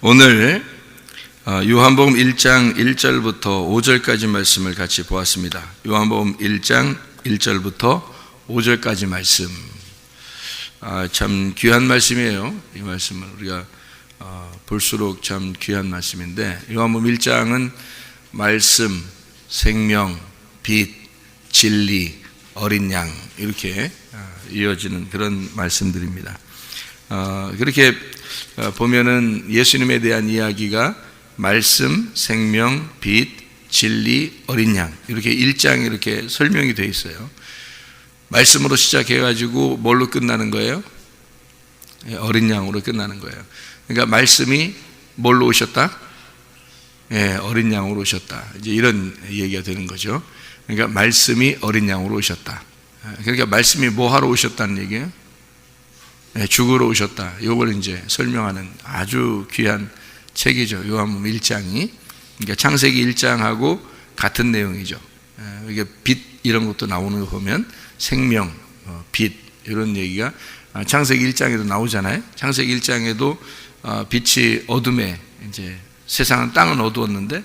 오늘 요한복음 1장 1절부터 5절까지 말씀을 같이 보았습니다. 요한복음 1장 1절부터 5절까지 말씀, 참 귀한 말씀이에요. 이 말씀을 우리가 볼수록 참 귀한 말씀인데, 요한복음 1장은 말씀, 생명, 빛, 진리, 어린 양, 이렇게 이어지는 그런 말씀들입니다. 그렇게 보면은 예수님에 대한 이야기가 말씀, 생명, 빛, 진리, 어린 양, 이렇게 1장에 이렇게 설명이 되어 있어요. 말씀으로 시작해가지고 뭘로 끝나는 거예요? 어린 양으로 끝나는 거예요. 그러니까 말씀이 뭘로 오셨다? 어린 양으로 오셨다. 이제 이런 얘기가 되는 거죠. 그러니까 말씀이 어린 양으로 오셨다. 그러니까 말씀이 뭐 하러 오셨다는 얘기예요? 죽으러 오셨다. 이걸 이제 설명하는 아주 귀한 책이죠. 요한복음 1장이. 그러니까 창세기 1장하고 같은 내용이죠. 이게 빛 이런 것도 나오는 거 보면 생명, 빛 이런 얘기가 창세기 1장에도 나오잖아요. 창세기 1장에도 빛이 어둠에, 이제 세상은 땅은 어두웠는데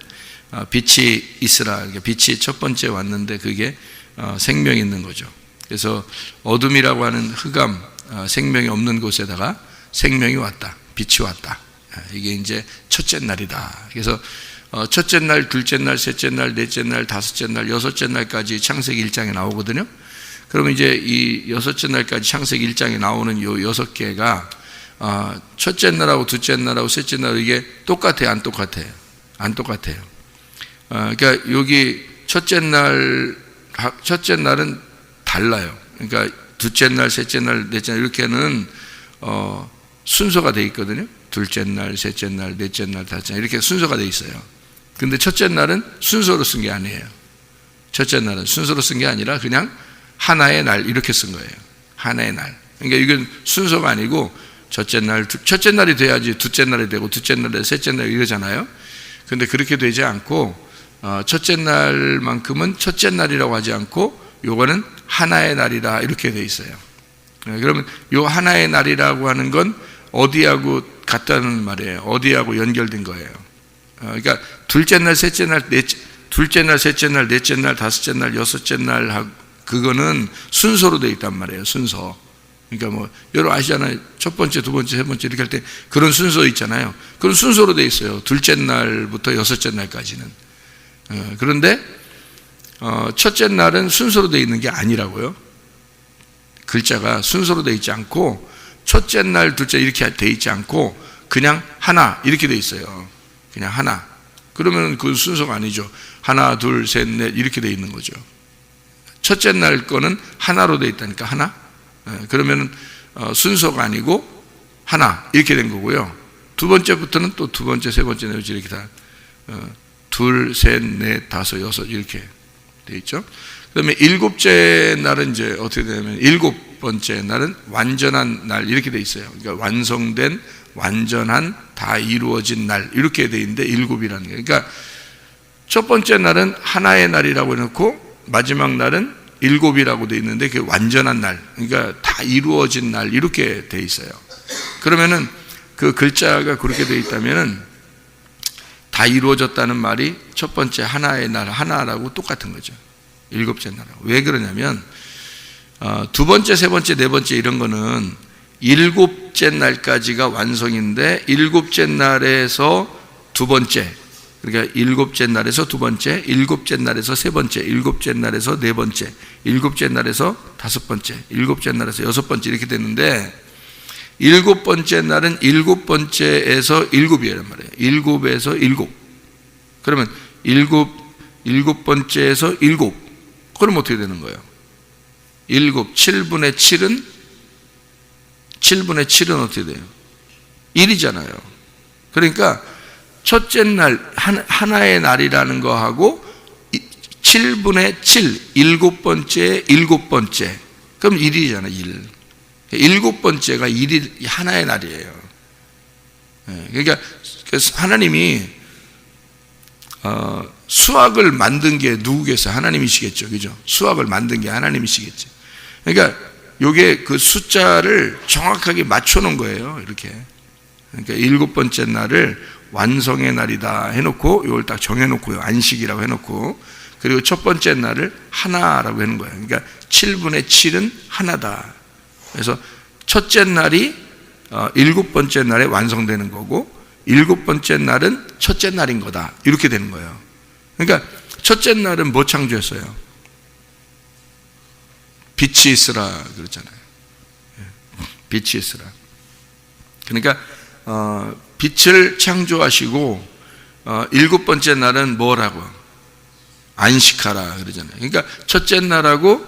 빛이 있으라. 그러니까 빛이 첫 번째 왔는데 그게 생명이 있는 거죠. 그래서 어둠이라고 하는 흑암, 생명이 없는 곳에다가 생명이 왔다, 빛이 왔다. 이게 이제 첫째 날이다. 그래서 첫째 날, 둘째 날, 셋째 날, 넷째 날, 다섯째 날, 여섯째 날까지 창세기 1장에 나오거든요. 그러면 이제 이 여섯째 날까지 창세기 1장에 나오는 요 6개가 첫째 날하고 둘째 날하고 셋째 날 이게 똑같아요, 안 똑같아요? 안 똑같아요. 그러니까 여기 첫째 날은 달라요. 그러니까 둘째 날, 셋째 날, 넷째 날 이렇게는 순서가 돼 있거든요. 둘째 날, 셋째 날, 넷째 날, 다섯째 날 이렇게 순서가 돼 있어요. 근데 첫째 날은 순서로 쓴 게 아니에요. 첫째 날은 순서로 쓴 게 아니라 그냥 하나의 날 이렇게 쓴 거예요. 하나의 날. 그러니까 이건 순서가 아니고 첫째 날이 돼야지 둘째 날이 되고 둘째 날에 셋째 날 이러잖아요. 근데 그렇게 되지 않고 첫째 날만큼은 첫째 날이라고 하지 않고 요거는 하나의 날이다 이렇게 돼 있어요. 그러면 요 하나의 날이라고 하는 건 어디하고 같다는 말이에요. 어디하고 연결된 거예요. 그러니까 둘째 날, 셋째 날, 둘째 날, 셋째 날, 넷째 날, 다섯째 날, 여섯째 날 그거는 순서로 돼 있단 말이에요. 순서. 그러니까 뭐 여러분 아시잖아요. 첫 번째, 두 번째, 세 번째 이렇게 할 때 그런 순서 있잖아요. 그런 순서로 돼 있어요. 둘째 날부터 여섯째 날까지는. 그런데 첫째 날은 순서로 되어 있는 게 아니라고요. 글자가 순서로 되어 있지 않고 첫째 날, 둘째 이렇게 되어 있지 않고 그냥 하나 이렇게 되어 있어요. 그냥 하나. 그러면 그 순서가 아니죠. 하나, 둘, 셋, 넷 이렇게 되어 있는 거죠. 첫째 날 거는 하나로 되어 있다니까 하나. 그러면 순서가 아니고 하나 이렇게 된 거고요. 두 번째부터는 또 두 번째, 세 번째, 네 번째 이렇게 다 둘, 셋, 넷, 다섯, 여섯 이렇게 돼 있죠. 그다음에 일곱째 날은 이제 어떻게 되냐면 일곱 번째 날은 완전한 날 이렇게 돼 있어요. 그러니까 완성된, 완전한, 다 이루어진 날 이렇게 돼 있는데 일곱이라는 게. 그러니까 첫 번째 날은 하나의 날이라고 해놓고 마지막 날은 일곱이라고 돼 있는데 그게 완전한 날, 그러니까 다 이루어진 날 이렇게 돼 있어요. 그러면은 그 글자가 그렇게 돼 있다면은 다 이루어졌다는 말이 첫 번째 하나의 날 하나라고 똑같은 거죠. 일곱째 날하고. 왜 그러냐면 두 번째, 세 번째, 네 번째 이런 거는 일곱째 날까지가 완성인데 일곱째 날에서 두 번째, 그러니까 일곱째 날에서 두 번째, 일곱째 날에서 세 번째, 일곱째 날에서 네 번째, 일곱째 날에서 다섯 번째, 일곱째 날에서 여섯 번째 이렇게 되는데 일곱 번째 날은 일곱 번째에서 일곱이란 말이에요. 일곱에서 일곱. 그러면 일곱 번째에서 일곱. 그럼 어떻게 되는 거예요? 일곱, 7분의 7은 7분의 7은 어떻게 돼요? 1이잖아요. 그러니까 첫째 날 하나의 날이라는 거하고 7분의 7, 일곱 번째, 일곱 번째. 그럼 1이잖아요. 1. 일곱 번째가 하나의 날이에요. 그러니까 하나님이 수학을 만든 게 누구겠어요? 하나님이시겠죠. 그죠? 수학을 만든 게 하나님이시겠죠. 그러니까 요게 그 숫자를 정확하게 맞춰 놓은 거예요. 이렇게. 그러니까 일곱 번째 날을 완성의 날이다 해놓고 이걸 딱 정해놓고요. 안식이라고 해놓고, 그리고 첫 번째 날을 하나라고 하는 거예요. 그러니까 7분의 7은 하나다. 그래서 첫째 날이 일곱 번째 날에 완성되는 거고, 일곱 번째 날은 첫째 날인 거다. 이렇게 되는 거예요. 그러니까 첫째 날은 뭐 창조했어요? 빛이 있으라 그랬잖아요. 빛이 있으라. 그러니까 빛을 창조하시고 일곱 번째 날은 뭐라고? 안식하라 그러잖아요. 그러니까 첫째 날하고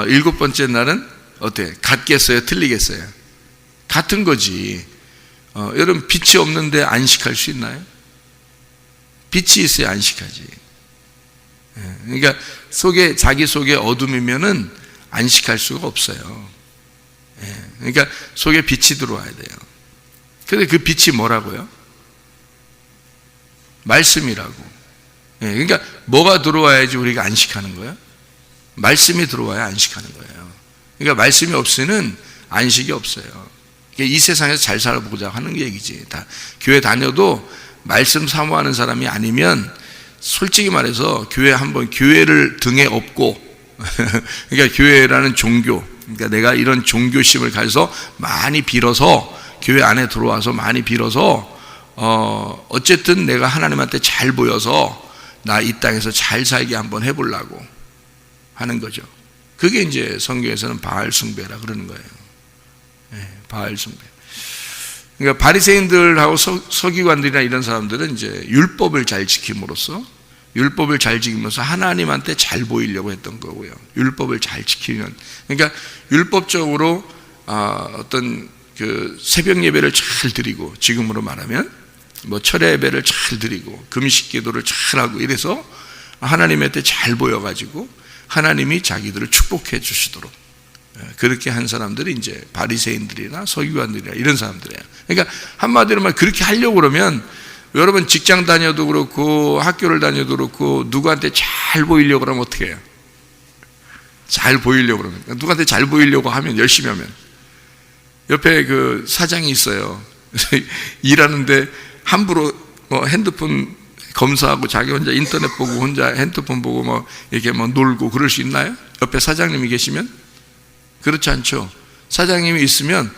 일곱 번째 날은 어때요? 같겠어요? 틀리겠어요? 같은 거지. 여러분, 빛이 없는데 안식할 수 있나요? 빛이 있어야 안식하지. 그러니까 자기 속에 어둠이면은 안식할 수가 없어요. 그러니까 속에 빛이 들어와야 돼요. 근데 그 빛이 뭐라고요? 말씀이라고. 그러니까 뭐가 들어와야지 우리가 안식하는 거예요? 말씀이 들어와야 안식하는 거예요. 그러니까 말씀이 없으면 안식이 없어요. 이 세상에서 잘 살아보자 하는 얘기지. 다 교회 다녀도 말씀 사모하는 사람이 아니면 솔직히 말해서 교회를 등에 업고 그러니까 교회라는 종교, 그러니까 내가 이런 종교심을 가져서 많이 빌어서 교회 안에 들어와서 많이 빌어서 어쨌든 내가 하나님한테 잘 보여서 나 이 땅에서 잘 살게 한번 해보려고 하는 거죠. 그게 이제 성경에서는 바알 숭배라 그러는 거예요. 바알 숭배. 그러니까 바리새인들하고 서기관들이나 이런 사람들은 이제 율법을 잘 지킴으로써 하나님한테 잘 보이려고 했던 거고요. 율법을 잘 지키면, 그러니까 율법적으로 어떤 그 새벽 예배를 잘 드리고, 지금으로 말하면 뭐 철야 예배를 잘 드리고 금식 기도를 잘 하고 이래서 하나님한테 잘 보여가지고 하나님이 자기들을 축복해 주시도록 그렇게 한 사람들이 이제 바리새인들이나 서기관들이나 이런 사람들이에요. 그러니까 한마디로 말하면 그렇게 하려고 그러면 여러분 직장 다녀도 그렇고 학교를 다녀도 그렇고 누구한테 잘 보이려고 그러면 어떻게 해요? 잘 보이려고 그러면, 누구한테 잘 보이려고 하면, 열심히 하면 옆에 그 사장이 있어요. 일하는데 함부로 뭐 핸드폰 검사하고 자기 혼자 인터넷 보고 혼자 핸드폰 보고 뭐 이렇게 뭐 놀고 그럴 수 있나요? 옆에 사장님이 계시면? 그렇지 않죠. 사장님이 있으면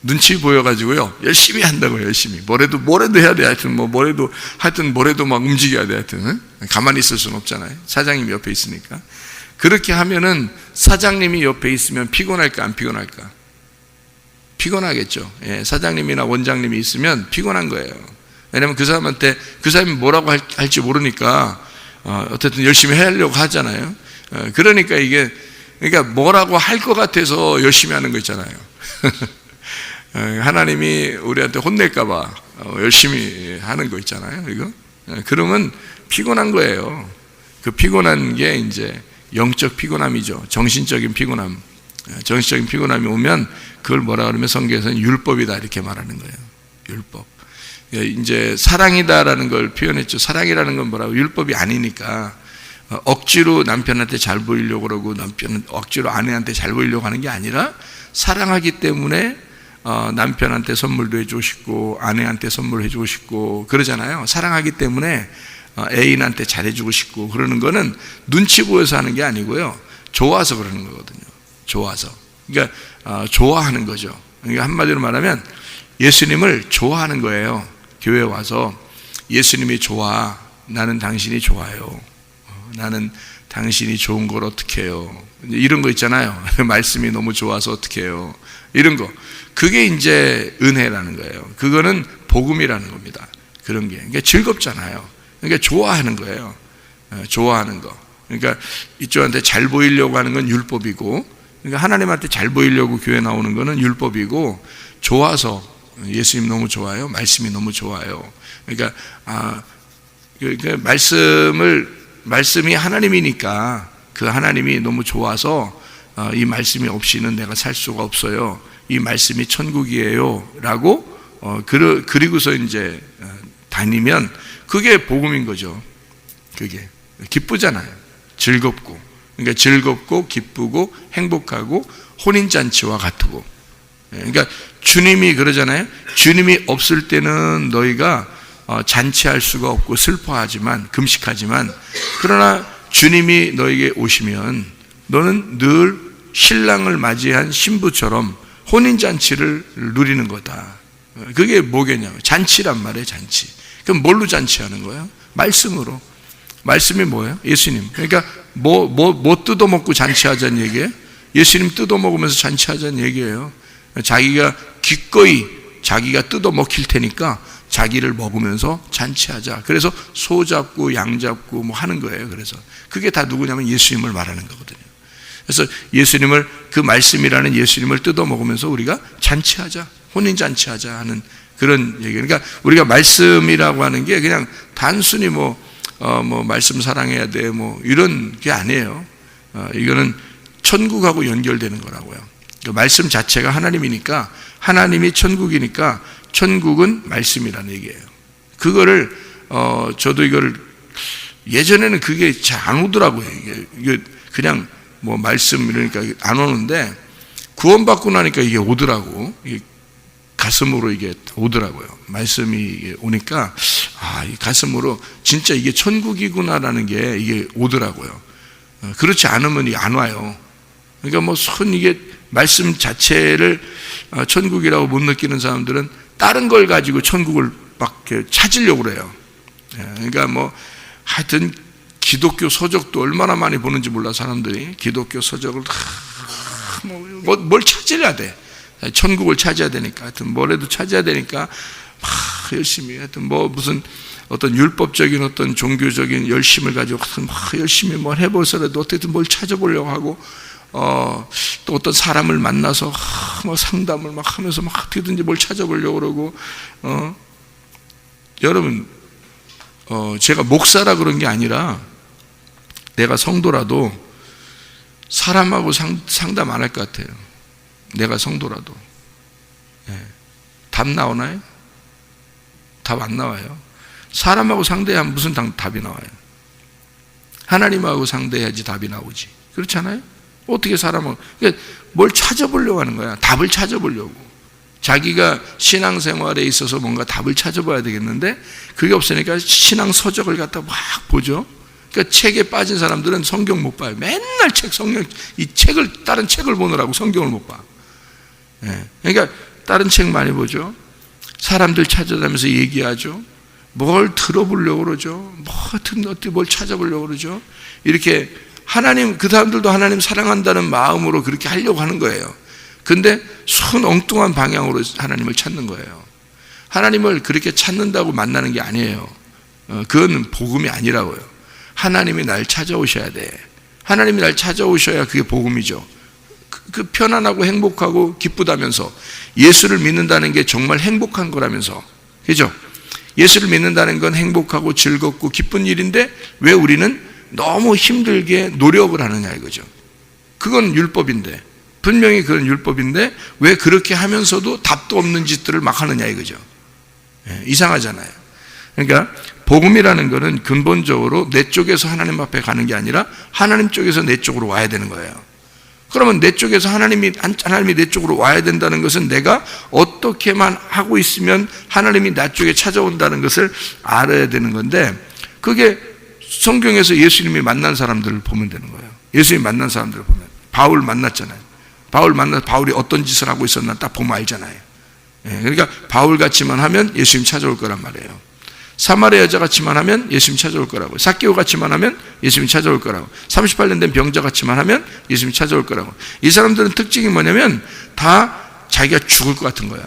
눈치 보여가지고요 열심히 한다고요. 열심히 뭐래도 해야 돼. 하여튼 뭐래도 막 움직여야 돼. 하여튼 가만히 있을 수는 없잖아요. 사장님이 옆에 있으니까. 그렇게 하면은 사장님이 옆에 있으면 피곤할까 안 피곤할까? 피곤하겠죠. 사장님이나 원장님이 있으면 피곤한 거예요. 왜냐하면 그 사람이 뭐라고 할지 모르니까 어쨌든 열심히 하려고 하잖아요. 그러니까 뭐라고 할 것 같아서 열심히 하는 거 있잖아요. 하나님이 우리한테 혼낼까봐 열심히 하는 거 있잖아요. 이거 그러면 피곤한 거예요. 그 피곤한 게 이제 영적 피곤함이죠. 정신적인 피곤함. 정신적인 피곤함이 오면 그걸 뭐라 그러면 성경에서는 율법이다 이렇게 말하는 거예요. 율법. 이제 사랑이다라는 걸 표현했죠. 사랑이라는 건 뭐라고? 율법이 아니니까 억지로 남편한테 잘 보이려고 그러고 남편은 억지로 아내한테 잘 보이려고 하는 게 아니라 사랑하기 때문에 남편한테 선물도 해주고 싶고 아내한테 선물해주고 싶고 그러잖아요. 사랑하기 때문에 애인한테 잘해주고 싶고 그러는 거는 눈치 보여서 하는 게 아니고요. 좋아서 그러는 거거든요. 좋아서. 그러니까 좋아하는 거죠. 그러니까 한마디로 말하면 예수님을 좋아하는 거예요. 교회에 와서 예수님이 좋아. 나는 당신이 좋아요. 나는 당신이 좋은 걸 어떻게 해요. 이런 거 있잖아요. 말씀이 너무 좋아서 어떻게 해요. 이런 거. 그게 이제 은혜라는 거예요. 그거는 복음이라는 겁니다. 그런 게. 그러니까 즐겁잖아요. 그러니까 좋아하는 거예요. 좋아하는 거. 그러니까 이쪽한테 잘 보이려고 하는 건 율법이고, 그러니까 하나님한테 잘 보이려고 교회 나오는 거는 율법이고, 좋아서 예수님 너무 좋아요. 말씀이 너무 좋아요. 그러니까 말씀이 하나님이니까 그 하나님이 너무 좋아서 이 말씀이 없이는 내가 살 수가 없어요. 이 말씀이 천국이에요. 라고 그리고서 이제 다니면 그게 복음인 거죠. 그게 기쁘잖아요. 즐겁고. 그러니까 즐겁고 기쁘고 행복하고 혼인잔치와 같고 그러니까 주님이 그러잖아요. 주님이 없을 때는 너희가 잔치할 수가 없고 슬퍼하지만, 금식하지만, 그러나 주님이 너에게 오시면 너는 늘 신랑을 맞이한 신부처럼 혼인잔치를 누리는 거다. 그게 뭐겠냐면 잔치란 말이에요. 잔치. 그럼 뭘로 잔치하는 거예요? 말씀으로. 말씀이 뭐예요? 예수님. 그러니까 뭐 뜯어먹고 잔치하자는 얘기예요? 예수님 뜯어먹으면서 잔치하자는 얘기예요. 자기가 기꺼이 자기가 뜯어먹힐 테니까 자기를 먹으면서 잔치하자. 그래서 소 잡고 양 잡고 뭐 하는 거예요. 그래서 그게 다 누구냐면 예수님을 말하는 거거든요. 그래서 예수님을, 그 말씀이라는 예수님을 뜯어먹으면서 우리가 잔치하자, 혼인잔치하자 하는 그런 얘기. 그러니까 우리가 말씀이라고 하는 게 그냥 단순히 말씀 사랑해야 돼 뭐 이런 게 아니에요. 이거는 천국하고 연결되는 거라고요. 그 말씀 자체가 하나님이니까, 하나님이 천국이니까 천국은 말씀이라는 얘기예요. 그거를 저도 이걸 예전에는 그게 잘 안 오더라고요. 이게 그냥 뭐 말씀 이러니까 안 오는데 구원받고 나니까 이게 오더라고. 이게 가슴으로 이게 오더라고요. 말씀이 오니까 이 가슴으로 진짜 이게 천국이구나라는 게 이게 오더라고요. 그렇지 않으면 이게 안 와요. 그러니까 이게 말씀 자체를 천국이라고 못 느끼는 사람들은 다른 걸 가지고 천국을 막 찾으려고 그래요. 그러니까 하여튼 기독교 서적도 얼마나 많이 보는지 몰라. 사람들이 기독교 서적을 뭘 찾으려야 돼. 천국을 찾아야 되니까, 하여튼 뭐라도 찾아야 되니까 막 열심히, 하여튼 무슨 어떤 율법적인 어떤 종교적인 열심을 가지고 막 열심히 뭘 해보서라도 어떻게든 뭘 찾아보려고 하고, 또 어떤 사람을 만나서 상담을 막 하면서 막 어떻게든지 뭘 찾아보려고 그러고, 여러분, 제가 목사라 그런 게 아니라 내가 성도라도 사람하고 상담 안 할 것 같아요. 내가 성도라도. 답 나오나요? 답 안 나와요. 사람하고 상대하면 무슨 답이 나와요? 하나님하고 상대해야지 답이 나오지. 그렇잖아요? 어떻게 사람하고, 그러니까 뭘 찾아보려고 하는 거야. 답을 찾아보려고. 자기가 신앙생활에 있어서 뭔가 답을 찾아봐야 되겠는데 그게 없으니까 신앙 서적을 갖다 막 보죠. 그러니까 책에 빠진 사람들은 성경 못 봐요. 맨날 다른 책을 보느라고 성경을 못 봐. 그러니까 다른 책 많이 보죠. 사람들 찾아다니면서 얘기하죠. 뭘 들어보려고 그러죠. 뭘 찾아보려고 그러죠. 이렇게 그 사람들도 하나님 사랑한다는 마음으로 그렇게 하려고 하는 거예요. 근데 순 엉뚱한 방향으로 하나님을 찾는 거예요. 하나님을 그렇게 찾는다고 만나는 게 아니에요. 그건 복음이 아니라고요. 하나님이 날 찾아오셔야 돼. 하나님이 날 찾아오셔야 그게 복음이죠. 그 편안하고 행복하고 기쁘다면서, 예수를 믿는다는 게 정말 행복한 거라면서, 그죠? 예수를 믿는다는 건 행복하고 즐겁고 기쁜 일인데 왜 우리는 너무 힘들게 노력을 하느냐 이거죠. 그건 율법인데, 분명히 그건 율법인데 왜 그렇게 하면서도 답도 없는 짓들을 막 하느냐 이거죠. 이상하잖아요. 그러니까 복음이라는 것은 근본적으로 내 쪽에서 하나님 앞에 가는 게 아니라 하나님 쪽에서 내 쪽으로 와야 되는 거예요. 그러면 내 쪽에서 하나님이 내 쪽으로 와야 된다는 것은 내가 어떻게만 하고 있으면 하나님이 나 쪽에 찾아온다는 것을 알아야 되는 건데, 그게 성경에서 예수님이 만난 사람들을 보면 되는 거예요. 예수님이 만난 사람들을 보면, 바울 만났잖아요. 바울이 어떤 짓을 하고 있었나 딱 보면 알잖아요. 그러니까 바울 같이만 하면 예수님 찾아올 거란 말이에요. 사마리아 여자 같이만 하면 예수님 찾아올 거라고. 삭개오 같이만 하면 예수님 찾아올 거라고. 38년 된 병자 같이만 하면 예수님 찾아올 거라고. 이 사람들은 특징이 뭐냐면 다 자기가 죽을 것 같은 거야.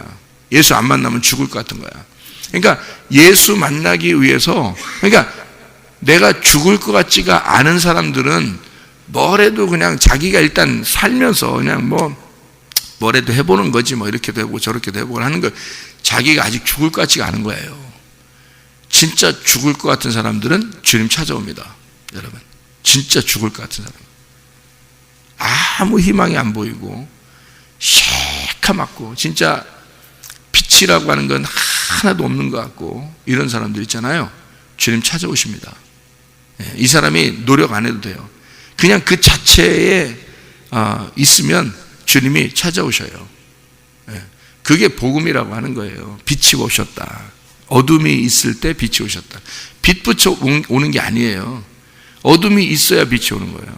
예수 안 만나면 죽을 것 같은 거야. 그러니까 예수 만나기 위해서, 그러니까 내가 죽을 것 같지가 않은 사람들은 뭐래도 그냥 자기가 일단 살면서 그냥 뭐래도 해보는 거지, 이렇게도 해보고 저렇게도 해보고 하는 거, 자기가 아직 죽을 것 같지가 않은 거예요. 진짜 죽을 것 같은 사람들은 주님 찾아옵니다. 여러분, 진짜 죽을 것 같은 사람, 아무 희망이 안 보이고 새카맣고 진짜 빛이라고 하는 건 하나도 없는 것 같고 이런 사람들 있잖아요. 주님 찾아오십니다. 이 사람이 노력 안 해도 돼요. 그냥 그 자체에 있으면 주님이 찾아오셔요. 그게 복음이라고 하는 거예요. 빛이 오셨다. 어둠이 있을 때 빛이 오셨다. 빛 붙여 오는 게 아니에요. 어둠이 있어야 빛이 오는 거예요.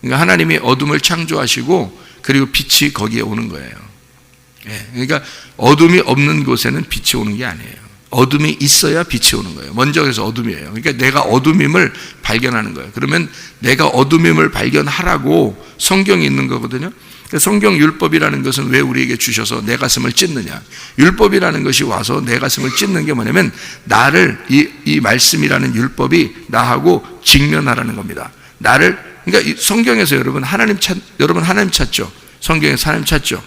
그러니까 하나님이 어둠을 창조하시고 그리고 빛이 거기에 오는 거예요. 그러니까 어둠이 없는 곳에는 빛이 오는 게 아니에요. 어둠이 있어야 빛이 오는 거예요. 먼저 그래서 어둠이에요. 그러니까 내가 어둠임을 발견하는 거예요. 그러면 내가 어둠임을 발견하라고 성경이 있는 거거든요. 성경 율법이라는 것은 왜 우리에게 주셔서 내 가슴을 찢느냐. 율법이라는 것이 와서 내 가슴을 찢는 게 뭐냐면 나를 이 말씀이라는 율법이 나하고 직면하라는 겁니다. 나를, 그러니까 이 성경에서 여러분 하나님 찾죠. 성경에서 하나님 찾죠.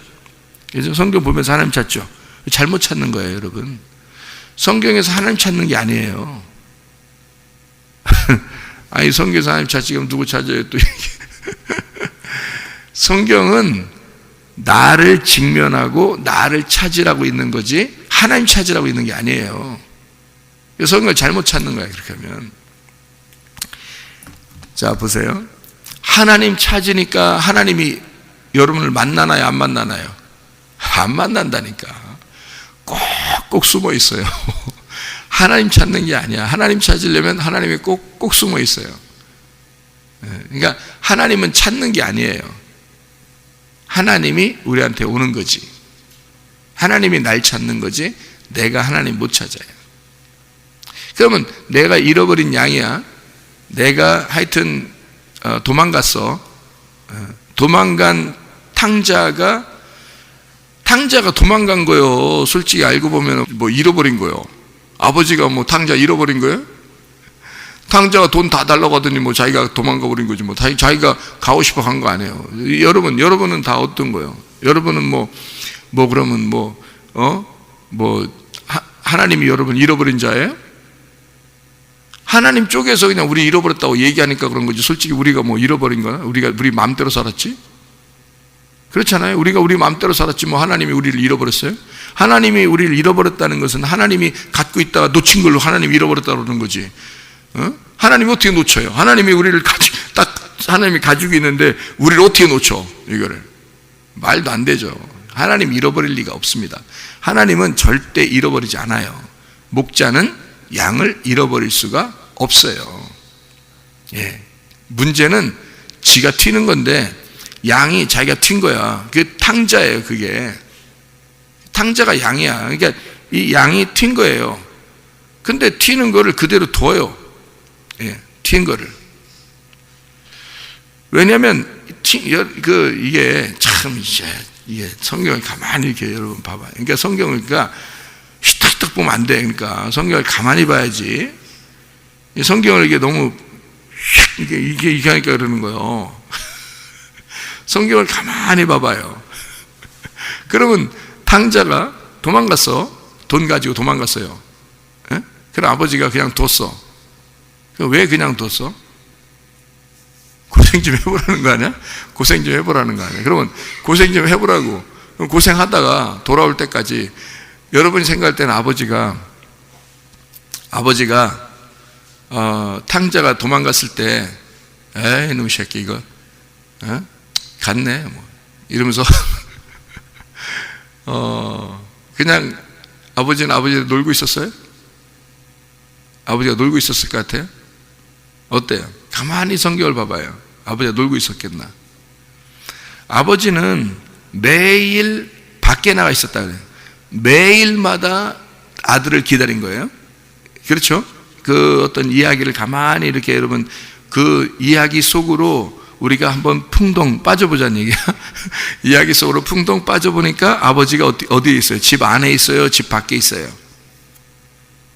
그래서 성경 보면서 하나님 찾죠. 잘못 찾는 거예요, 여러분. 성경에서 하나님 찾는 게 아니에요. 아니 성경에서 하나님 찾지 그럼 누구 찾아요 또? 성경은 나를 직면하고 나를 찾으라고 있는 거지 하나님 찾으라고 있는 게 아니에요. 성경을 잘못 찾는 거예요, 그렇게 하면. 자 보세요. 하나님 찾으니까 하나님이 여러분을 만나나요, 안 만나나요? 안 만난다니까. 꼭 숨어 있어요. 하나님 찾는 게 아니야. 하나님 찾으려면 하나님이 꼭 숨어 있어요. 그러니까 하나님은 찾는 게 아니에요. 하나님이 우리한테 오는 거지. 하나님이 날 찾는 거지 내가 하나님 못 찾아요. 그러면 내가 잃어버린 양이야. 내가 하여튼 도망갔어. 도망간 탕자가 도망간 거예요. 솔직히 알고 보면 뭐 잃어버린 거예요. 아버지가 뭐 탕자 잃어버린 거예요? 탕자가 돈 다 달라고 하더니 뭐 자기가 도망가 버린 거지. 뭐 자기가 가고 싶어 간 거 아니에요. 여러분은 다 어떤 거예요? 여러분은 그러면 하나님이 여러분 잃어버린 자예요? 하나님 쪽에서 그냥 우리 잃어버렸다고 얘기하니까 그런 거지. 솔직히 우리가 뭐 잃어버린 거야? 우리 마음대로 살았지? 그렇잖아요. 우리가 우리 마음대로 살았지 뭐 하나님이 우리를 잃어버렸어요? 하나님이 우리를 잃어버렸다는 것은 하나님이 갖고 있다가 놓친 걸로 하나님이 잃어버렸다고 그러는 거지. 하나님이 어떻게 놓쳐요? 하나님이 우리를 하나님이 가지고 있는데 우리를 어떻게 놓쳐? 이거를. 말도 안 되죠. 하나님 잃어버릴 리가 없습니다. 하나님은 절대 잃어버리지 않아요. 목자는 양을 잃어버릴 수가 없어요. 문제는 지가 튀는 건데 양이 자기가 튄 거야. 그게 탕자예요, 그게. 탕자가 양이야. 그러니까 이 양이 튄 거예요. 근데 튀는 거를 그대로 둬요. 튄 거를. 왜냐면, 이게 참, 이게 성경을 가만히 이렇게 여러분 봐봐요. 그러니까 성경을, 휘딱휘딱 보면 안 돼. 그러니까 성경을 가만히 봐야지. 성경을 이게 너무, 이게 하니까 그러는 거예요. 성경을 가만히 봐봐요. 그러면 탕자가 도망갔어. 돈 가지고 도망갔어요. 그럼 아버지가 그냥 뒀어. 왜 그냥 뒀어? 고생 좀 해보라는 거 아니야? 고생 좀 해보라는 거 아니야? 그러면 고생 좀 해보라고. 그럼 고생하다가 돌아올 때까지 여러분이 생각할 때는 아버지가 탕자가 도망갔을 때 에이 이놈 새끼 이거 갔네 뭐 이러면서 그냥 아버지는 놀고 있었어요? 아버지가 놀고 있었을 것 같아요? 어때요? 가만히 성경을 봐봐요. 아버지가 놀고 있었겠나? 아버지는 매일 밖에 나가 있었다 그래요. 매일마다 아들을 기다린 거예요. 그렇죠? 그 어떤 이야기를 가만히 이렇게 여러분 그 이야기 속으로 우리가 한번 풍덩 빠져보자는 얘기야. 이야기 속으로 풍덩 빠져보니까 아버지가 어디에 있어요? 집 안에 있어요? 집 밖에 있어요?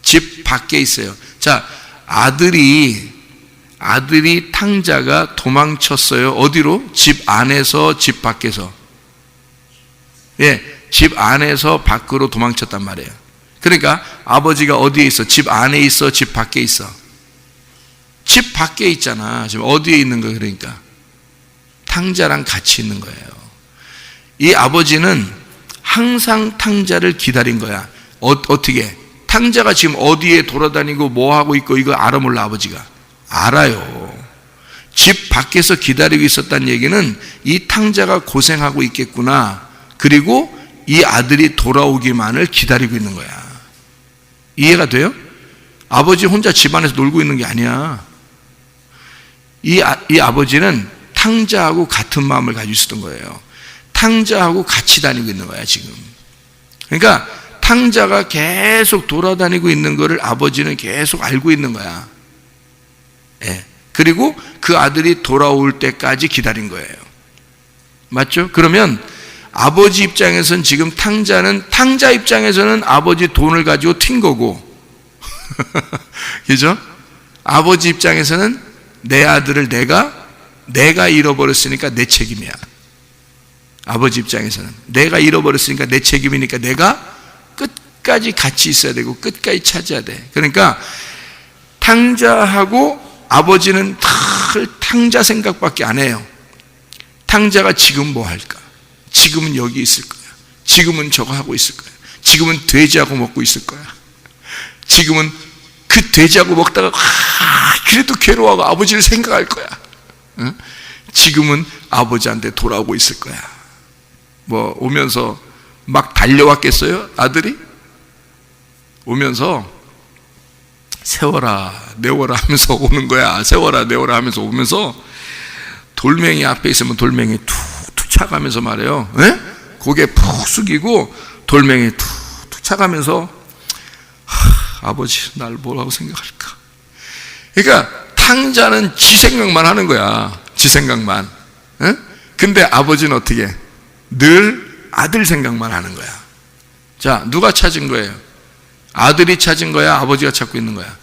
집 밖에 있어요. 자, 아들이 탕자가 도망쳤어요. 어디로? 집 안에서 집 밖에서. 집 안에서 밖으로 도망쳤단 말이에요. 그러니까 아버지가 어디에 있어? 집 안에 있어? 집 밖에 있어? 집 밖에 있잖아. 지금 어디에 있는 거예요? 그러니까 탕자랑 같이 있는 거예요. 이 아버지는 항상 탕자를 기다린 거야. 어떻게? 탕자가 지금 어디에 돌아다니고 뭐 하고 있고 이거 알아 몰라? 아버지가 알아요. 집 밖에서 기다리고 있었다는 얘기는 이 탕자가 고생하고 있겠구나. 그리고 이 아들이 돌아오기만을 기다리고 있는 거야. 이해가 돼요? 아버지 혼자 집안에서 놀고 있는 게 아니야. 이 아버지는 탕자하고 같은 마음을 가지고 있었던 거예요. 탕자하고 같이 다니고 있는 거야 지금. 그러니까 탕자가 계속 돌아다니고 있는 거를 아버지는 계속 알고 있는 거야. 예. 그리고 그 아들이 돌아올 때까지 기다린 거예요. 맞죠? 그러면 아버지 입장에서는 지금 탕자 입장에서는 아버지 돈을 가지고 튄 거고 그죠? 아버지 입장에서는 내 아들을 내가 잃어버렸으니까 내 책임이야. 아버지 입장에서는 내가 잃어버렸으니까 내 책임이니까 내가 끝까지 같이 있어야 되고 끝까지 찾아야 돼. 그러니까 탕자하고 아버지는 늘 탕자 생각밖에 안 해요. 탕자가 지금 뭐 할까? 지금은 여기 있을 거야. 지금은 저거 하고 있을 거야. 지금은 돼지하고 먹고 있을 거야. 지금은 그 돼지하고 먹다가 그래도 괴로워하고 아버지를 생각할 거야. 응? 지금은 아버지한테 돌아오고 있을 거야. 뭐 오면서 막 달려왔겠어요? 아들이? 오면서 세워라 내워라 하면서 오는 거야. 세워라 내워라 하면서 오면서 돌멩이 앞에 있으면 돌멩이 툭툭 차가면서 말해요. 에? 고개 푹 숙이고 돌멩이 툭툭 차가면서 아버지 날 뭐라고 생각할까? 그러니까 탕자는 지 생각만 하는 거야. 지 생각만. 에? 근데 아버지는 어떻게? 늘 아들 생각만 하는 거야. 자, 누가 찾은 거예요? 아들이 찾은 거야? 아버지가 찾고 있는 거야?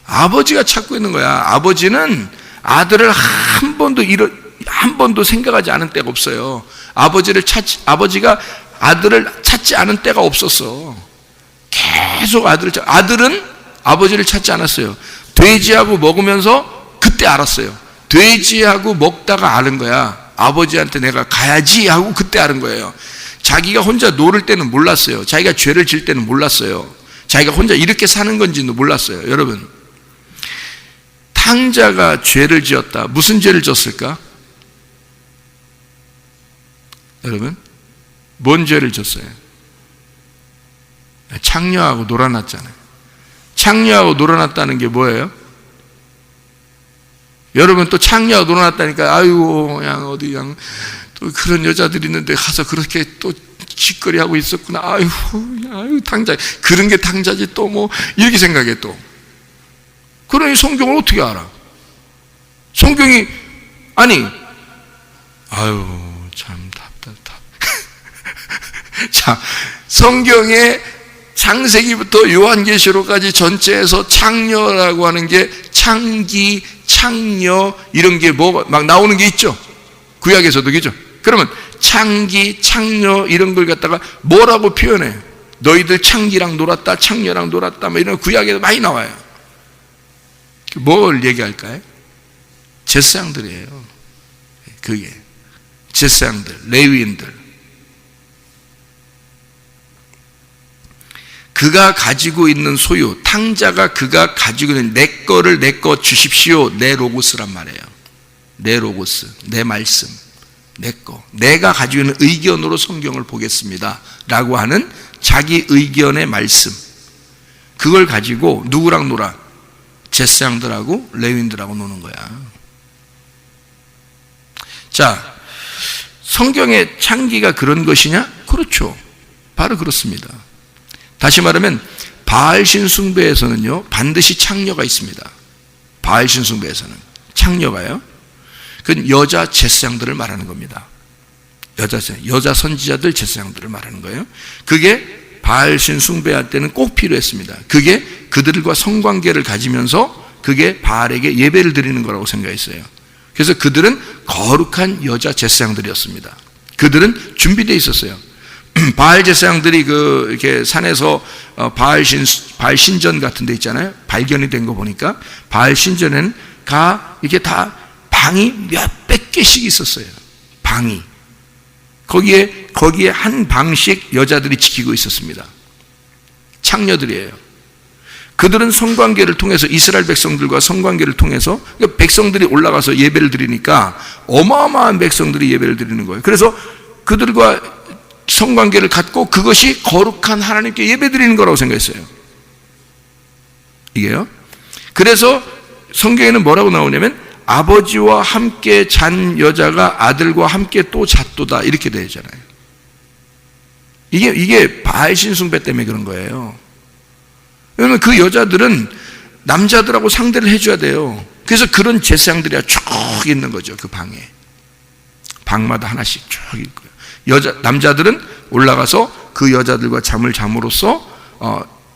아버지가 찾고 있는 거야. 아버지는 아들을 한 번도 생각하지 않은 때가 없어요. 아버지가 아들을 찾지 않은 때가 없었어. 계속 아들은 아버지를 찾지 않았어요. 돼지하고 먹으면서 그때 알았어요. 돼지하고 먹다가 아는 거야. 아버지한테 내가 가야지 하고 그때 아는 거예요. 자기가 혼자 놀을 때는 몰랐어요. 자기가 죄를 질 때는 몰랐어요. 자기가 혼자 이렇게 사는 건지도 몰랐어요. 여러분, 탕자가 죄를 지었다. 무슨 죄를 졌을까? 여러분, 뭔 죄를 졌어요? 창녀하고 놀아났잖아요. 창녀하고 놀아났다는 게 뭐예요? 여러분, 또 창녀하고 놀아났다니까 아이고 그냥 어디 그냥 또 그런 여자들이 있는데 가서 그렇게 또 짓거리 하고 있었구나. 아유 탕자, 그런 게 탕자지 또 뭐 이렇게 생각해. 또 그러니 성경을 어떻게 알아? 성경이 아니 참 답답. 자, 성경에 창세기부터 요한계시록까지 전체에서 창녀라고 하는 게 창기, 창녀 이런 게 뭐 막 나오는 게 있죠. 구약에서도 그죠? 그러면 창기, 창녀 이런 걸 갖다가 뭐라고 표현해요? 너희들 창기랑 놀았다, 창녀랑 놀았다 뭐 이런 구약에도 많이 나와요. 뭘 얘기할까요? 제사장들이에요. 그게 제사장들, 레위인들. 그가 가지고 있는 소유, 탕자가 그가 가지고 있는 내 거를 내 거 주십시오. 내 로고스란 말이에요. 내 로고스, 내 말씀, 내 거. 내가 가지고 있는 의견으로 성경을 보겠습니다 라고 하는 자기 의견의 말씀. 그걸 가지고 누구랑 놀아? 제사장들하고 레위인들하고 노는 거야. 자, 성경의 창기가 그런 것이냐? 그렇죠. 바로 그렇습니다. 다시 말하면 바알신 숭배에서는요 반드시 창녀가 있습니다. 바알신 숭배에서는 창녀가요, 그건 여자 제사장들을 말하는 겁니다. 여자 선지자들 제사장들을 말하는 거예요. 그게 바알신 숭배할 때는 꼭 필요했습니다. 그게 그들과 성관계를 가지면서 그게 바알에게 예배를 드리는 거라고 생각했어요. 그래서 그들은 거룩한 여자 제사장들이었습니다. 그들은 준비되어 있었어요. 바알 제사장들이 이렇게 산에서 바알 신전 같은 데 있잖아요. 발견이 된 거 보니까 바알 신전에는 이게 다 방이 몇백 개씩 있었어요. 방이. 거기에 한 방씩 여자들이 지키고 있었습니다. 창녀들이에요. 그들은 성관계를 통해서 이스라엘 백성들과 성관계를 통해서 백성들이 올라가서 예배를 드리니까 어마어마한 백성들이 예배를 드리는 거예요. 그래서 그들과 성관계를 갖고 그것이 거룩한 하나님께 예배드리는 거라고 생각했어요. 이게요. 그래서 성경에는 뭐라고 나오냐면 아버지와 함께 잔 여자가 아들과 함께 또 잤도다 이렇게 되잖아요. 이게 바알 신숭배 때문에 그런 거예요. 왜냐면 그 여자들은 남자들하고 상대를 해줘야 돼요. 그래서 그런 제사장들이 쭉 있는 거죠. 그 방에. 방마다 하나씩 쭉 있고요. 남자들은 올라가서 그 여자들과 잠을 잠으로써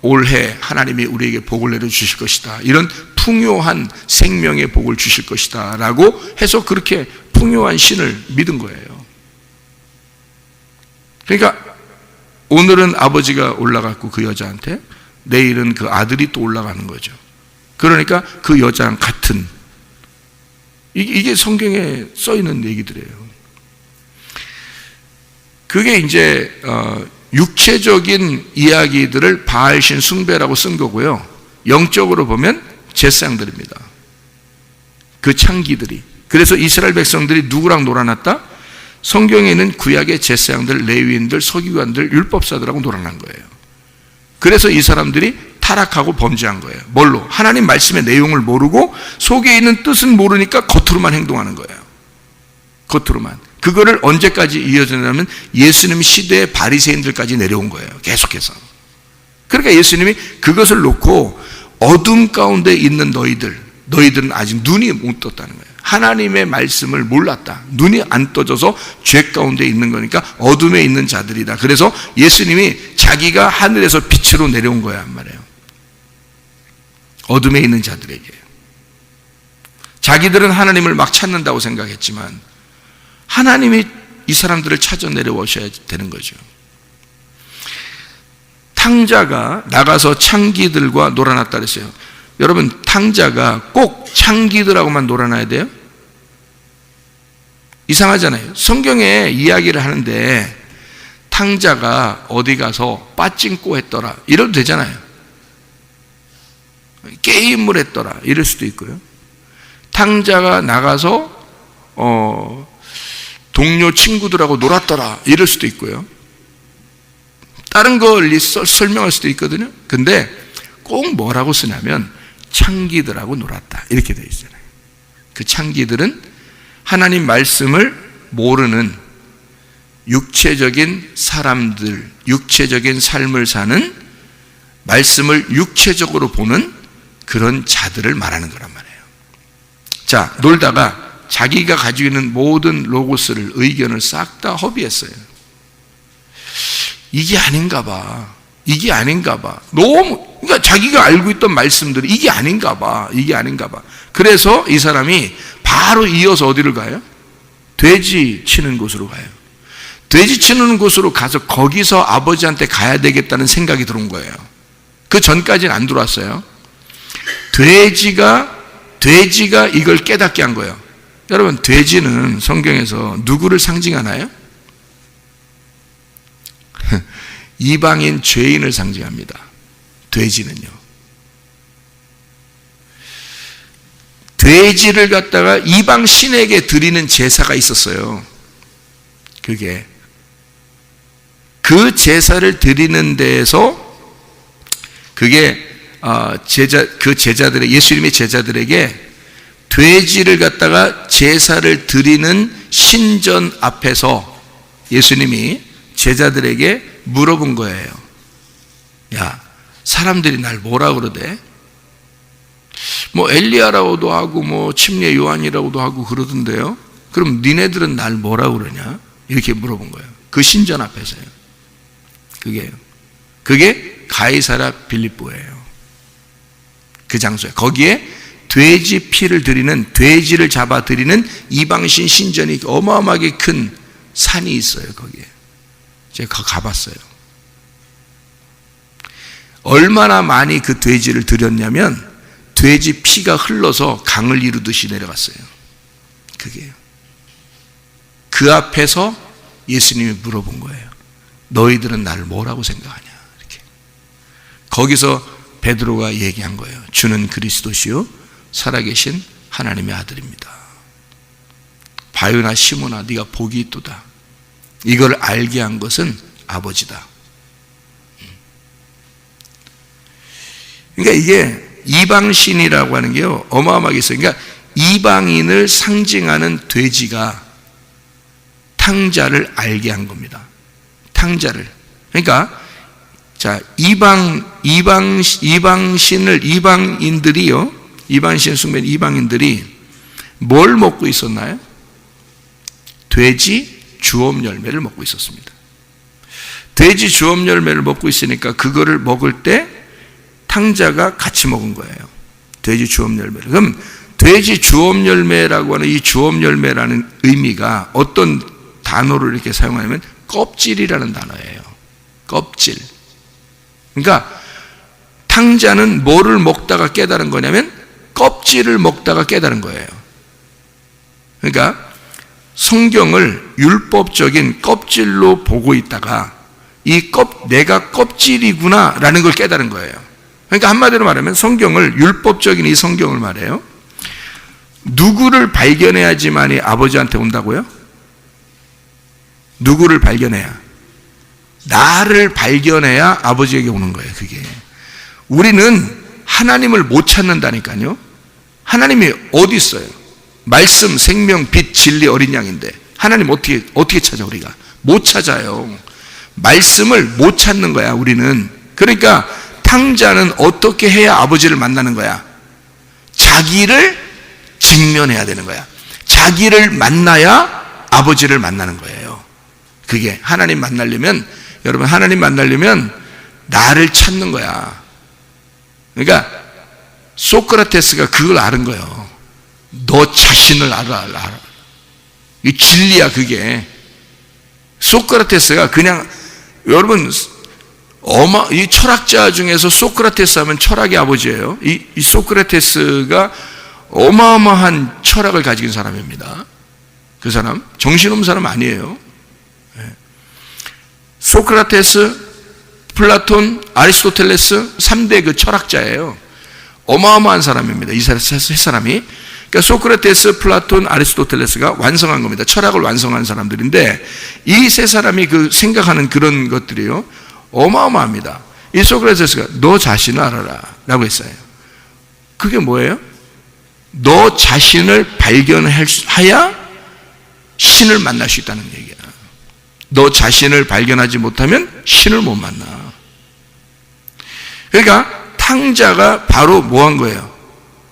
올해 하나님이 우리에게 복을 내려주실 것이다. 이런 풍요한 생명의 복을 주실 것이다. 라고 해서 그렇게 풍요한 신을 믿은 거예요. 그러니까 오늘은 아버지가 올라갔고 그 여자한테 내일은 그 아들이 또 올라가는 거죠. 그러니까 그 여자랑 같은 이게 성경에 써 있는 얘기들이에요. 그게 이제 육체적인 이야기들을 바알신 숭배라고 쓴 거고요. 영적으로 보면 제사장들입니다. 그 창기들이. 그래서 이스라엘 백성들이 누구랑 놀아났다? 성경에 있는 구약의 제사장들, 레위인들, 서기관들, 율법사들하고 놀아난 거예요. 그래서 이 사람들이 타락하고 범죄한 거예요. 뭘로? 하나님 말씀의 내용을 모르고 속에 있는 뜻은 모르니까 겉으로만 행동하는 거예요. 겉으로만. 그거를 언제까지 이어지냐면 예수님 시대의 바리새인들까지 내려온 거예요. 계속해서. 그러니까 예수님이 그것을 놓고 어둠 가운데 있는 너희들은 아직 눈이 못 떴다는 거예요. 하나님의 말씀을 몰랐다. 눈이 안 떠져서 죄 가운데 있는 거니까 어둠에 있는 자들이다. 그래서 예수님이 자기가 하늘에서 빛으로 내려온 거야 말이에요. 어둠에 있는 자들에게. 자기들은 하나님을 막 찾는다고 생각했지만 하나님이 이 사람들을 찾아 내려오셔야 되는 거죠. 탕자가 나가서 창기들과 놀아났다 그랬어요. 여러분, 탕자가 꼭 창기들하고만 놀아나야 돼요? 이상하잖아요. 성경에 이야기를 하는데 탕자가 어디 가서 빠찡꼬 했더라 이래도 되잖아요. 게임을 했더라 이럴 수도 있고요. 탕자가 나가서 동료 친구들하고 놀았더라 이럴 수도 있고요. 다른 걸 설명할 수도 있거든요. 근데 꼭 뭐라고 쓰냐면 창기들하고 놀았다 이렇게 되어 있잖아요. 그 창기들은 하나님 말씀을 모르는 육체적인 사람들, 육체적인 삶을 사는, 말씀을 육체적으로 보는 그런 자들을 말하는 거란 말이에요. 자, 놀다가 자기가 가지고 있는 모든 로고스를, 의견을 싹 다 허비했어요. 이게 아닌가 봐. 이게 아닌가 봐. 너무, 그러니까 자기가 알고 있던 말씀들이 이게 아닌가 봐. 이게 아닌가 봐. 그래서 이 사람이 바로 이어서 어디를 가요? 돼지 치는 곳으로 가요. 돼지 치는 곳으로 가서 거기서 아버지한테 가야 되겠다는 생각이 들어온 거예요. 그 전까지는 안 들어왔어요. 돼지가 이걸 깨닫게 한 거예요. 여러분, 돼지는 성경에서 누구를 상징하나요? 이방인 죄인을 상징합니다. 돼지는요. 돼지를 갖다가 이방 신에게 드리는 제사가 있었어요. 그게 그 제사를 드리는 데에서 그게 그 제자들의, 예수님의 제자들에게 돼지를 갖다가 제사를 드리는 신전 앞에서 예수님이 제자들에게 물어본 거예요. 야, 사람들이 날 뭐라 그러대? 뭐 엘리야라고도 하고 뭐 침례 요한이라고도 하고 그러던데요. 그럼 니네들은 날 뭐라 그러냐? 이렇게 물어본 거예요. 그 신전 앞에서요. 그게 가이사랴 빌립보예요. 그 장소에. 거기에 돼지 피를 드리는, 돼지를 잡아 드리는 이방신 신전이 어마어마하게 큰 산이 있어요. 거기에 제가 가봤어요. 얼마나 많이 그 돼지를 드렸냐면 돼지 피가 흘러서 강을 이루듯이 내려갔어요. 그게요. 그 앞에서 예수님이 물어본 거예요. 너희들은 나를 뭐라고 생각하냐? 이렇게. 거기서 베드로가 얘기한 거예요. 주는 그리스도시요 살아계신 하나님의 아들입니다. 바요나 시몬아, 네가 복이 있도다. 이걸 알게 한 것은 아버지다. 그러니까 이게 이방신이라고 하는 게요, 어마어마하게 있어요. 그러니까 이방인을 상징하는 돼지가 탕자를 알게 한 겁니다. 탕자를. 그러니까 자, 이방인들이요, 이방신 숭배 이방인들이 뭘 먹고 있었나요? 돼지 주엄 열매를 먹고 있었습니다. 돼지 주엄 열매를 먹고 있으니까 그거를 먹을 때 탕자가 같이 먹은 거예요. 돼지 주엄 열매를. 그럼 돼지 주엄 열매라고 하는 이 주엄 열매라는 의미가 어떤 단어를 이렇게 사용하냐면 껍질이라는 단어예요. 껍질. 그러니까 탕자는 뭐를 먹다가 깨달은 거냐면 껍질을 먹다가 깨달은 거예요. 그러니까 성경을 율법적인 껍질로 보고 있다가 내가 껍질이구나 라는 걸 깨달은 거예요. 그러니까 한마디로 말하면 성경을, 율법적인 이 성경을 말해요, 누구를 발견해야지만이 아버지한테 온다고요? 누구를 발견해야? 나를 발견해야 아버지에게 오는 거예요. 그게 우리는 하나님을 못 찾는다니까요. 하나님이 어디 있어요? 말씀, 생명, 빛, 진리, 어린 양인데 하나님 어떻게 찾아? 우리가 못 찾아요. 말씀을 못 찾는 거야 우리는. 그러니까 탕자는 어떻게 해야 아버지를 만나는 거야? 자기를 직면해야 되는 거야. 자기를 만나야 아버지를 만나는 거예요. 그게 하나님 만나려면, 여러분, 하나님 만나려면 나를 찾는 거야. 그러니까 소크라테스가 그걸 아는 거예요. 너 자신을 알아. 이 진리야 그게. 소크라테스가 그냥, 여러분, 이 철학자 중에서 소크라테스 하면 철학의 아버지예요. 이 소크라테스가 어마어마한 철학을 가진 사람입니다. 그 사람 정신없는 사람 아니에요. 소크라테스, 플라톤, 아리스토텔레스 3대 그 철학자예요. 어마어마한 사람입니다. 이 세 사람이. 그러니까 소크라테스, 플라톤, 아리스토텔레스가 완성한 겁니다. 철학을 완성한 사람들인데 이 세 사람이 그 생각하는 그런 것들이요, 어마어마합니다. 이 소크라테스가 너 자신을 알아라 라고 했어요. 그게 뭐예요? 너 자신을 발견하야 신을 만날 수 있다는 얘기야. 너 자신을 발견하지 못하면 신을 못 만나. 그러니까 탕자가 바로 뭐 한 거예요?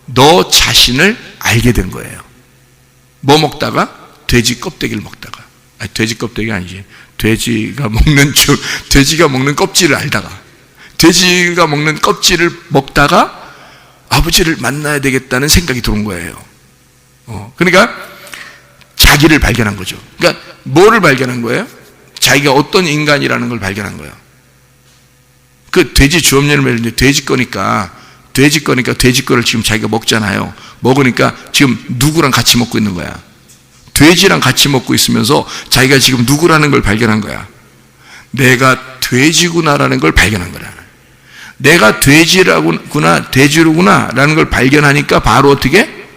너 자신을 알게 된 거예요. 뭐 먹다가? 돼지 껍데기를 먹다가. 아니, 돼지 껍데기 아니지. 돼지가 먹는 껍질을 알다가, 돼지가 먹는 껍질을 먹다가 아버지를 만나야 되겠다는 생각이 들어온 거예요. 그러니까 자기를 발견한 거죠. 그러니까 뭐를 발견한 거예요? 자기가 어떤 인간이라는 걸 발견한 거예요. 그 돼지 주엄 열매를 돼지 거니까 돼지 거를 지금 자기가 먹잖아요. 먹으니까 지금 누구랑 같이 먹고 있는 거야? 돼지랑 같이 먹고 있으면서 자기가 지금 누구라는 걸 발견한 거야. 내가 돼지구나라는 걸 발견한 거야. 내가 돼지로구나 라는 걸 발견하니까 바로 어떻게?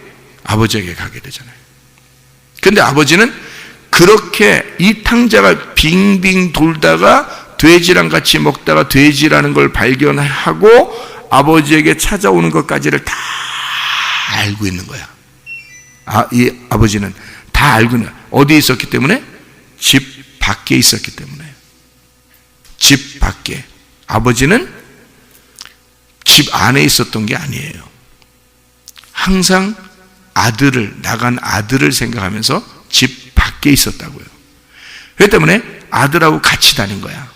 아버지에게 가게 되잖아요. 근데 아버지는 그렇게 이 탕자가 빙빙 돌다가 돼지랑 같이 먹다가 돼지라는 걸 발견하고 아버지에게 찾아오는 것까지를 다 알고 있는 거야. 이 아버지는 다 알고 있는 거야. 어디에 있었기 때문에? 집 밖에 있었기 때문에. 집 밖에. 아버지는 집 안에 있었던 게 아니에요. 항상 나간 아들을 생각하면서 집 밖에 있었다고요. 그렇기 때문에 아들하고 같이 다닌 거야.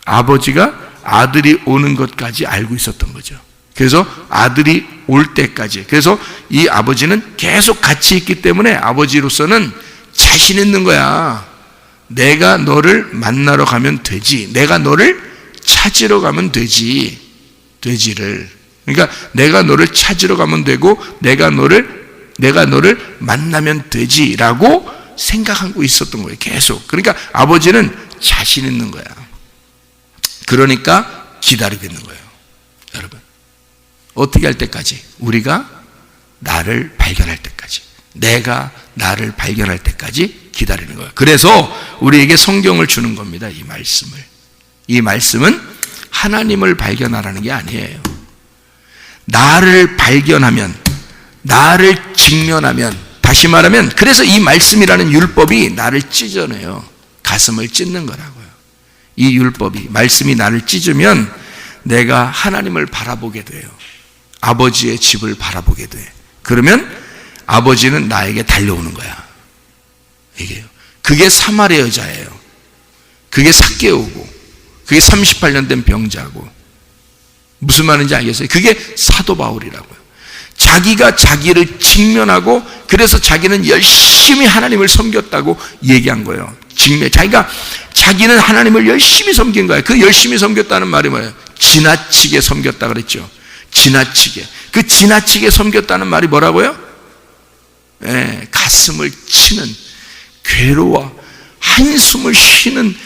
아버지가 아들이 오는 것까지 알고 있었던 거죠. 그래서 아들이 올 때까지. 그래서 이 아버지는 계속 같이 있기 때문에 아버지로서는 자신 있는 거야. 내가 너를 만나러 가면 되지. 내가 너를 찾으러 가면 되지. 돼지를. 그러니까 내가 너를 찾으러 가면 되고 내가 너를 만나면 되지라고 생각하고 있었던 거예요. 계속. 그러니까 아버지는 자신 있는 거야. 그러니까 기다리고 있는 거예요. 여러분, 어떻게 할 때까지? 우리가 나를 발견할 때까지, 내가 나를 발견할 때까지 기다리는 거예요. 그래서 우리에게 성경을 주는 겁니다. 이 말씀을. 이 말씀은 하나님을 발견하라는 게 아니에요. 나를 발견하면, 나를 직면하면, 다시 말하면 그래서 이 말씀이라는 율법이 나를 찢어내요. 가슴을 찢는 거라고요. 이 율법이, 말씀이 나를 찢으면 내가 하나님을 바라보게 돼요. 아버지의 집을 바라보게 돼. 그러면 아버지는 나에게 달려오는 거야. 이게요. 그게 사마리아 여자예요. 그게 삭개오고, 그게 38년 된 병자고. 무슨 말인지 알겠어요? 그게 사도 바울이라고요. 자기가 자기를 직면하고, 그래서 자기는 열심히 하나님을 섬겼다고 얘기한 거예요. 자기는 하나님을 열심히 섬긴 거예요. 그 열심히 섬겼다는 말이 뭐예요? 지나치게 섬겼다 그랬죠. 지나치게. 그 지나치게 섬겼다는 말이 뭐라고요? 가슴을 치는, 괴로워 한숨을 쉬는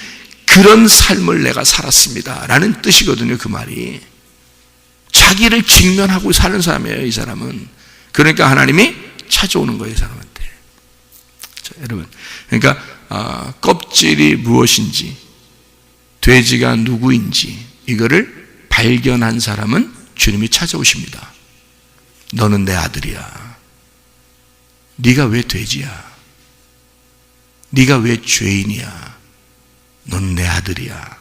그런 삶을 내가 살았습니다 라는 뜻이거든요. 그 말이. 자기를 직면하고 사는 사람이에요, 이 사람은. 그러니까 하나님이 찾아오는 거예요, 이 사람한테. 자, 여러분, 그러니까 껍질이 무엇인지, 돼지가 누구인지 이거를 발견한 사람은 주님이 찾아오십니다. 너는 내 아들이야. 네가 왜 돼지야? 네가 왜 죄인이야? 너는 내 아들이야.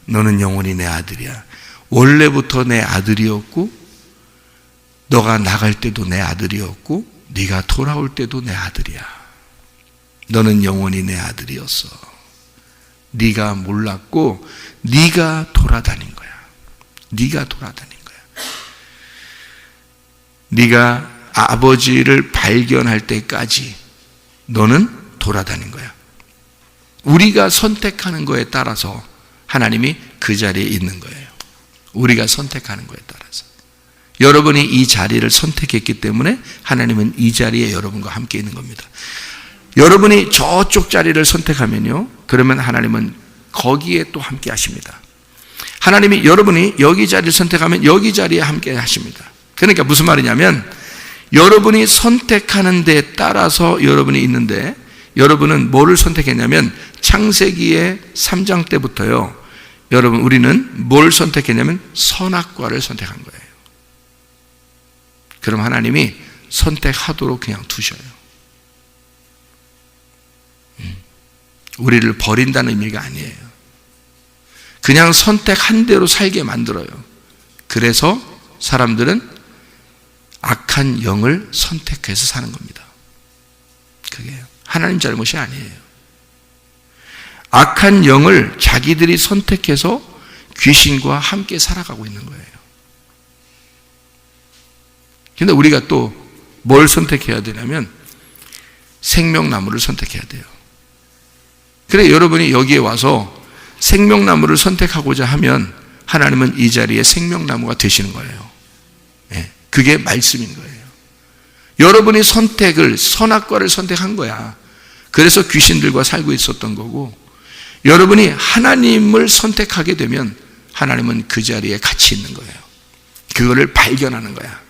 너는 영원히 내 아들이야. 원래부터 내 아들이었고, 너가 나갈 때도 내 아들이었고, 네가 돌아올 때도 내 아들이야. 너는 영원히 내 아들이었어. 네가 몰랐고 네가 돌아다닌 거야. 네가 돌아다닌 거야. 네가 아버지를 발견할 때까지 너는 돌아다닌 거야. 우리가 선택하는 거에 따라서 하나님이 그 자리에 있는 거예요. 우리가 선택하는 거에 따라서. 여러분이 이 자리를 선택했기 때문에 하나님은 이 자리에 여러분과 함께 있는 겁니다. 여러분이 저쪽 자리를 선택하면요, 그러면 하나님은 거기에 또 함께 하십니다. 하나님이 여러분이 여기 자리를 선택하면 여기 자리에 함께 하십니다. 그러니까 무슨 말이냐면, 여러분이 선택하는 데에 따라서 여러분이 있는데, 여러분은 뭐를 선택했냐면 창세기의 3장 때부터요, 여러분, 우리는 뭘 선택했냐면 선악과를 선택한 거예요. 그럼 하나님이 선택하도록 그냥 두셔요. 우리를 버린다는 의미가 아니에요. 그냥 선택한 대로 살게 만들어요. 그래서 사람들은 악한 영을 선택해서 사는 겁니다. 그게 하나님 잘못이 아니에요. 악한 영을 자기들이 선택해서 귀신과 함께 살아가고 있는 거예요. 근데 우리가 또 뭘 선택해야 되냐면 생명나무를 선택해야 돼요. 그래, 여러분이 여기에 와서 생명나무를 선택하고자 하면 하나님은 이 자리에 생명나무가 되시는 거예요. 그게 말씀인 거예요. 여러분이 선악과를 선택한 거야. 그래서 귀신들과 살고 있었던 거고, 여러분이 하나님을 선택하게 되면 하나님은 그 자리에 같이 있는 거예요. 그거를 발견하는 거야.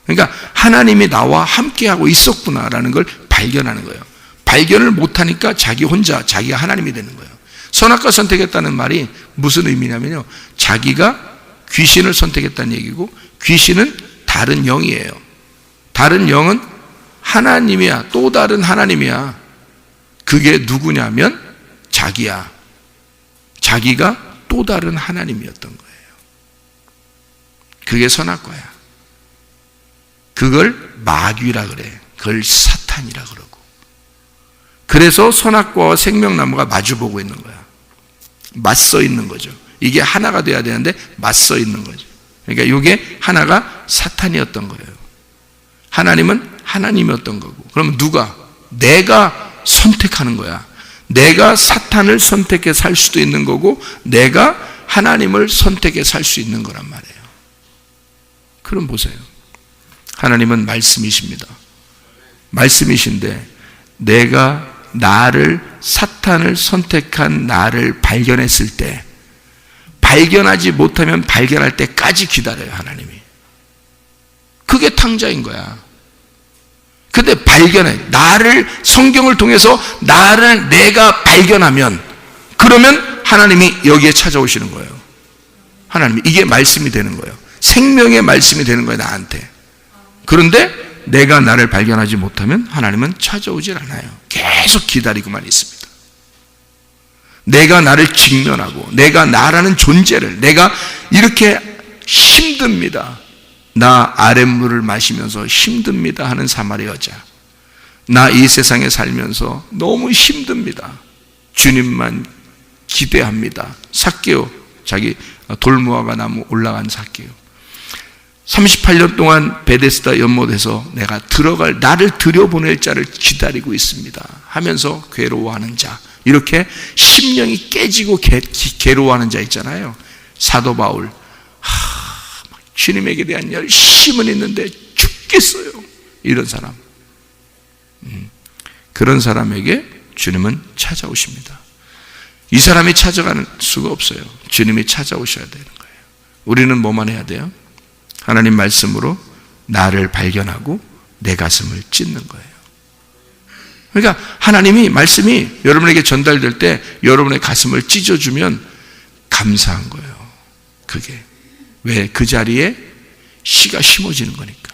그러니까 하나님이 나와 함께하고 있었구나라는 걸 발견하는 거예요. 발견을 못하니까 자기 혼자 자기가 하나님이 되는 거예요. 선악과 선택했다는 말이 무슨 의미냐면요, 자기가 귀신을 선택했다는 얘기고, 귀신은 다른 영이에요. 다른 영은 하나님이야. 또 다른 하나님이야. 그게 누구냐면 자기야. 자기가 또 다른 하나님이었던 거예요. 그게 선악과야. 그걸 마귀라 그래. 그걸 사탄이라 그러고. 그래서 선악과와 생명나무가 마주보고 있는 거야. 맞서 있는 거죠. 이게 하나가 돼야 되는데 맞서 있는 거죠. 그러니까 이게 하나가 사탄이었던 거예요. 하나님은 하나님이었던 거고. 그럼 누가? 내가 선택하는 거야. 내가 사탄을 선택해 살 수도 있는 거고, 내가 하나님을 선택해 살 수 있는 거란 말이에요. 그럼 보세요. 하나님은 말씀이십니다. 말씀이신데 내가 사탄을 선택한 나를 발견했을 때, 발견하지 못하면 발견할 때까지 기다려요, 하나님이. 그게 탕자인 거야. 근데 발견해. 나를, 성경을 통해서 나를 내가 발견하면, 그러면 하나님이 여기에 찾아오시는 거예요. 하나님이, 이게 말씀이 되는 거예요. 생명의 말씀이 되는 거예요, 나한테. 그런데 내가 나를 발견하지 못하면 하나님은 찾아오질 않아요. 계속 기다리고만 있습니다. 내가 나를 직면하고, 내가 나라는 존재를, 내가 이렇게 힘듭니다. 나 아랫물을 마시면서 힘듭니다 하는 사마리 여자, 나 이 세상에 살면서 너무 힘듭니다, 주님만 기대합니다. 삭개오, 자기 돌무화과 나무 올라간 삭개오, 38년 동안 베데스다 연못에서 내가 들어갈, 나를 들여보낼 자를 기다리고 있습니다 하면서 괴로워하는 자, 이렇게 심령이 깨지고 괴로워하는 자 있잖아요. 사도 바울, 주님에게 대한 열심은 있는데 죽겠어요, 이런 사람. 그런 사람에게 주님은 찾아오십니다. 이 사람이 찾아가는 수가 없어요. 주님이 찾아오셔야 되는 거예요. 우리는 뭐만 해야 돼요? 하나님 말씀으로 나를 발견하고 내 가슴을 찢는 거예요. 그러니까 하나님이, 말씀이 여러분에게 전달될 때 여러분의 가슴을 찢어주면 감사한 거예요. 그게 왜? 그 자리에 씨가 심어지는 거니까,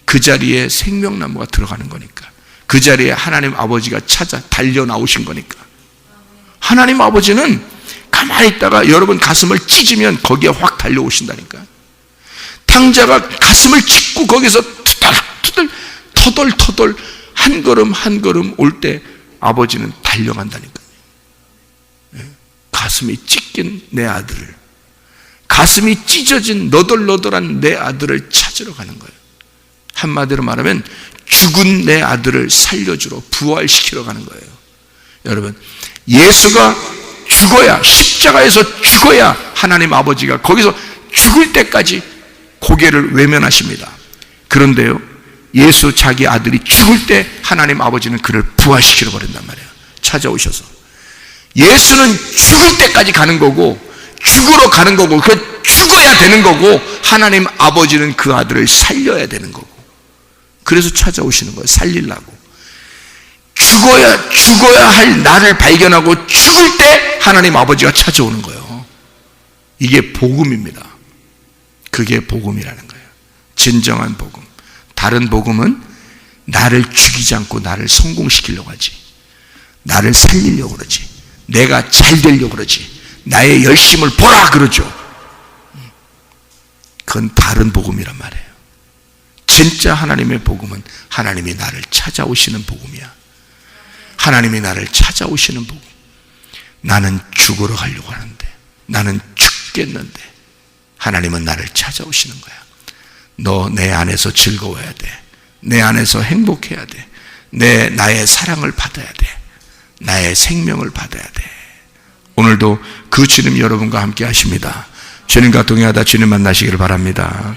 그 자리에 생명나무가 들어가는 거니까, 그 자리에 하나님 아버지가 찾아 달려 나오신 거니까. 하나님 아버지는 가만히 있다가 여러분 가슴을 찢으면 거기에 확 달려오신다니까. 탕자가 가슴을 찢고 거기서 터덜 한 걸음 한 걸음 올 때 아버지는 달려간다니까요. 가슴이 찢긴 내 아들을, 가슴이 찢어진 너덜너덜한 내 아들을 찾으러 가는 거예요. 한마디로 말하면 죽은 내 아들을 살려주러, 부활시키러 가는 거예요. 여러분, 예수가 죽어야, 십자가에서 죽어야 하나님 아버지가 거기서 죽을 때까지 고개를 외면하십니다. 그런데요, 예수 자기 아들이 죽을 때 하나님 아버지는 그를 부활시키러 버린단 말이에요. 찾아오셔서. 예수는 죽을 때까지 가는 거고, 죽으러 가는 거고, 그 죽어야 되는 거고, 하나님 아버지는 그 아들을 살려야 되는 거고, 그래서 찾아오시는 거예요. 살리려고. 죽어야 할 나를 발견하고 죽을 때 하나님 아버지가 찾아오는 거예요. 이게 복음입니다. 그게 복음이라는 거예요. 진정한 복음. 다른 복음은 나를 죽이지 않고 나를 성공시키려고 하지, 나를 살리려고 그러지, 내가 잘 되려고 그러지, 나의 열심을 보라 그러죠. 그건 다른 복음이란 말이에요. 진짜 하나님의 복음은 하나님이 나를 찾아오시는 복음이야. 하나님이 나를 찾아오시는 복음. 나는 죽으러 가려고 하는데, 나는 죽겠는데 하나님은 나를 찾아오시는 거야. 너 내 안에서 즐거워야 돼. 내 안에서 행복해야 돼. 나의 사랑을 받아야 돼. 나의 생명을 받아야 돼. 오늘도 그 주님 여러분과 함께 하십니다. 주님과 동행하다 주님 만나시기를 바랍니다.